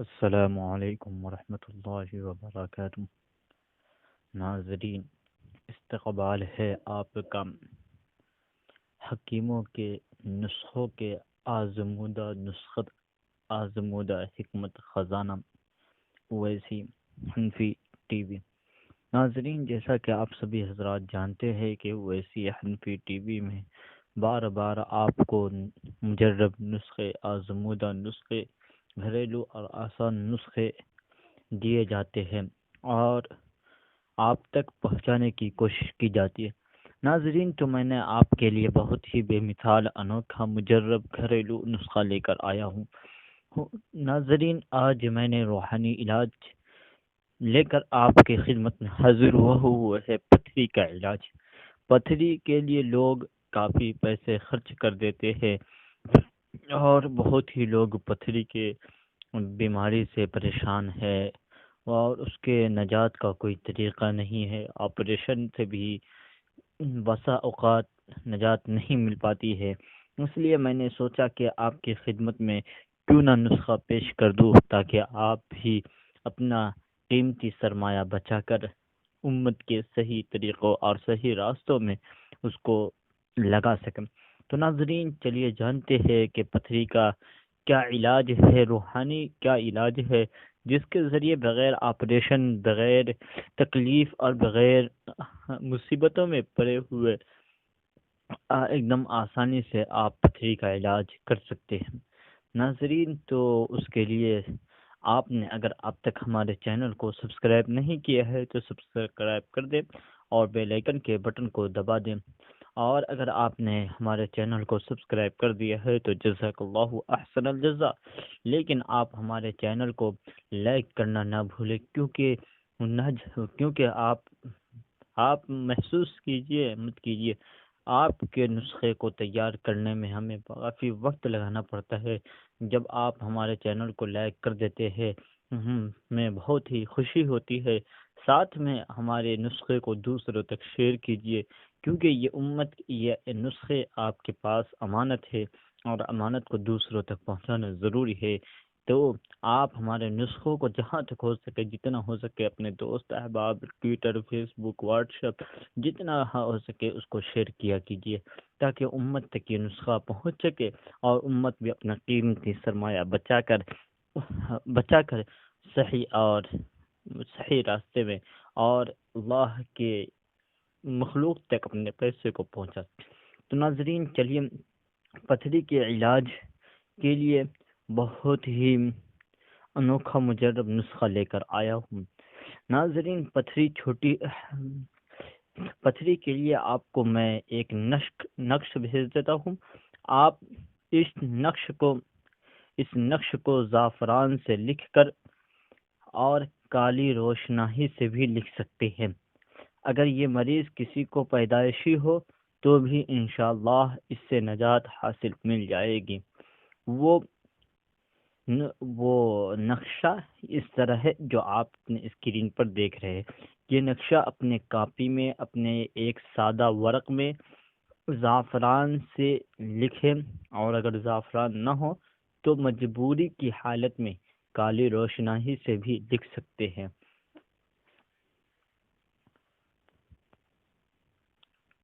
السلام علیکم ورحمۃ اللہ وبرکاتہ۔ ناظرین، استقبال ہے آپ کا حکیموں کے نسخوں کے آزمودہ حکمت خزانہ اویسی حنفی ٹی وی۔ ناظرین، جیسا کہ آپ سبھی حضرات جانتے ہیں کہ اویسی حنفی ٹی وی میں بار بار آپ کو مجرب نسخے، آزمودہ نسخے، گھریلو اور آسان نسخے دیے جاتے ہیں اور آپ تک پہنچانے کی کوشش کی جاتی ہے۔ ناظرین، تو میں نے آپ کے لیے بہت ہی بے مثال انوکھا مجرب گھریلو نسخہ لے کر آیا ہوں۔ ناظرین، آج میں نے روحانی علاج لے کر آپ کی خدمت میں حاضر ہوا ہے پتھری کا علاج۔ پتھری کے لیے لوگ کافی پیسے خرچ کر دیتے ہیں اور بہت ہی لوگ پتھری کے بیماری سے پریشان ہے اور اس کے نجات کا کوئی طریقہ نہیں ہے۔ آپریشن سے بھی بسا اوقات نجات نہیں مل پاتی ہے۔ اس لیے میں نے سوچا کہ آپ کی خدمت میں کیوں نہ نسخہ پیش کر دوں تاکہ آپ بھی اپنا قیمتی سرمایہ بچا کر امت کے صحیح طریقوں اور صحیح راستوں میں اس کو لگا سکیں۔ تو ناظرین، چلیے جانتے ہیں کہ پتھری کا کیا علاج ہے، روحانی کیا علاج ہے جس کے ذریعے بغیر آپریشن، بغیر تکلیف اور بغیر مصیبتوں میں پڑے ہوئے ایک دم آسانی سے آپ پتھری کا علاج کر سکتے ہیں۔ ناظرین، تو اس کے لیے آپ نے اگر اب تک ہمارے چینل کو سبسکرائب نہیں کیا ہے تو سبسکرائب کر دیں اور بیل آئیکن کے بٹن کو دبا دیں، اور اگر آپ نے ہمارے چینل کو سبسکرائب کر دیا ہے تو جزاک اللہ احسن الجزا، لیکن آپ ہمارے چینل کو لائک کرنا نہ بھولیں، کیونکہ آپ محسوس کیجئے مت کیجئے، آپ کے نسخے کو تیار کرنے میں ہمیں کافی وقت لگانا پڑتا ہے۔ جب آپ ہمارے چینل کو لائک کر دیتے ہیں ہمیں بہت ہی خوشی ہوتی ہے۔ ساتھ میں ہمارے نسخے کو دوسروں تک شیئر کیجئے، کیونکہ یہ نسخے آپ کے پاس امانت ہے اور امانت کو دوسروں تک پہنچانا ضروری ہے۔ تو آپ ہمارے نسخوں کو جہاں تک ہو سکے، جتنا ہو سکے، اپنے دوست احباب، ٹویٹر، فیس بک، واٹس ایپ، جتنا ہو سکے اس کو شیئر کیا کیجیے تاکہ امت تک یہ نسخہ پہنچ سکے اور امت بھی اپنا قیمتی سرمایہ بچا کر صحیح راستے میں اور اللہ کے مخلوق تک اپنے پیسے کو پہنچا۔ تو ناظرین، چلیے پتھری کے علاج کے لیے بہت ہی انوکھا مجرب نسخہ لے کر آیا ہوں۔ ناظرین، پتھری کے لیے آپ کو میں ایک نقش بھیج دیتا ہوں۔ آپ اس نقش کو زعفران سے لکھ کر اور کالی روشنائی سے بھی لکھ سکتے ہیں۔ اگر یہ مریض کسی کو پیدائشی ہو تو بھی انشاءاللہ اس سے نجات حاصل مل جائے گی۔ وہ نقشہ اس طرح ہے جو آپ اپنے اسکرین پر دیکھ رہے ہیں۔ یہ نقشہ اپنے کاپی میں، اپنے ایک سادہ ورق میں زعفران سے لکھیں، اور اگر زعفران نہ ہو تو مجبوری کی حالت میں کالی روشنائی سے بھی لکھ سکتے ہیں۔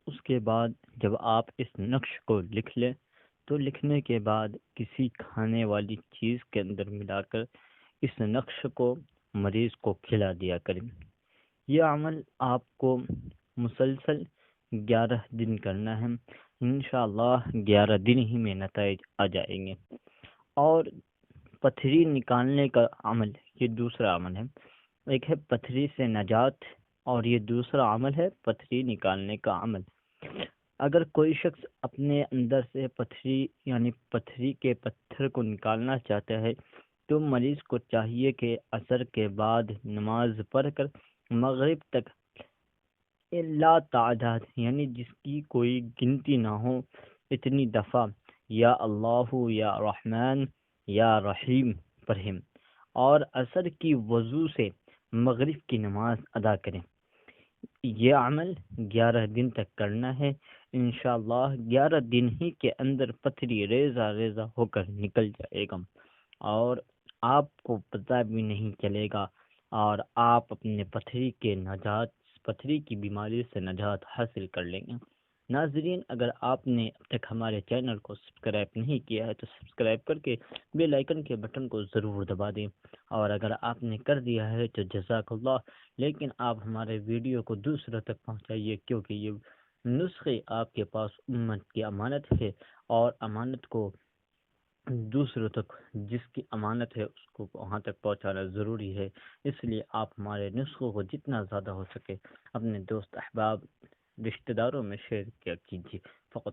اس کے بعد جب آپ اس نقش کو لکھ لیں تو لکھنے کے بعد کسی کھانے والی چیز کے اندر ملا کر اس نقش کو مریض کو کھلا دیا کریں۔ یہ عمل آپ کو مسلسل 11 دن کرنا ہے۔ انشاءاللہ 11 دن ہی میں نتائج آ جائیں گے۔ اور پتھری نکالنے کا عمل، یہ دوسرا عمل ہے۔ ایک ہے پتھری سے نجات اور یہ دوسرا عمل ہے پتھری نکالنے کا عمل۔ اگر کوئی شخص اپنے اندر سے پتھری کے پتھر کو نکالنا چاہتا ہے تو مریض کو چاہیے کہ عصر کے بعد نماز پڑھ کر مغرب تک لا تعداد جس کی کوئی گنتی نہ ہو اتنی دفعہ یا اللہ یا رحمان یا رحیم پڑھیں اور عصر کی وضو سے مغرب کی نماز ادا کریں۔ یہ عمل 11 دن تک کرنا ہے۔ انشاءاللہ 11 دن ہی کے اندر پتھری ریزہ ریزہ ہو کر نکل جائے گا اور آپ کو پتہ بھی نہیں چلے گا، اور آپ اپنے پتھری کی بیماری سے نجات حاصل کر لیں گے۔ ناظرین، اگر آپ نے اب تک ہمارے چینل کو سبسکرائب نہیں کیا ہے تو سبسکرائب کر کے بیل آئیکن کے بٹن کو ضرور دبا دیں، اور اگر آپ نے کر دیا ہے تو جزاک اللہ، لیکن آپ ہمارے ویڈیو کو دوسروں تک پہنچائیے، کیونکہ یہ نسخے آپ کے پاس امت کی امانت ہے، اور امانت کو دوسروں تک، جس کی امانت ہے اس کو وہاں تک پہنچانا ضروری ہے۔ اس لیے آپ ہمارے نسخوں کو جتنا زیادہ ہو سکے اپنے دوست احباب رشتہ داروں میں شیئر کیا کیجیے فقط۔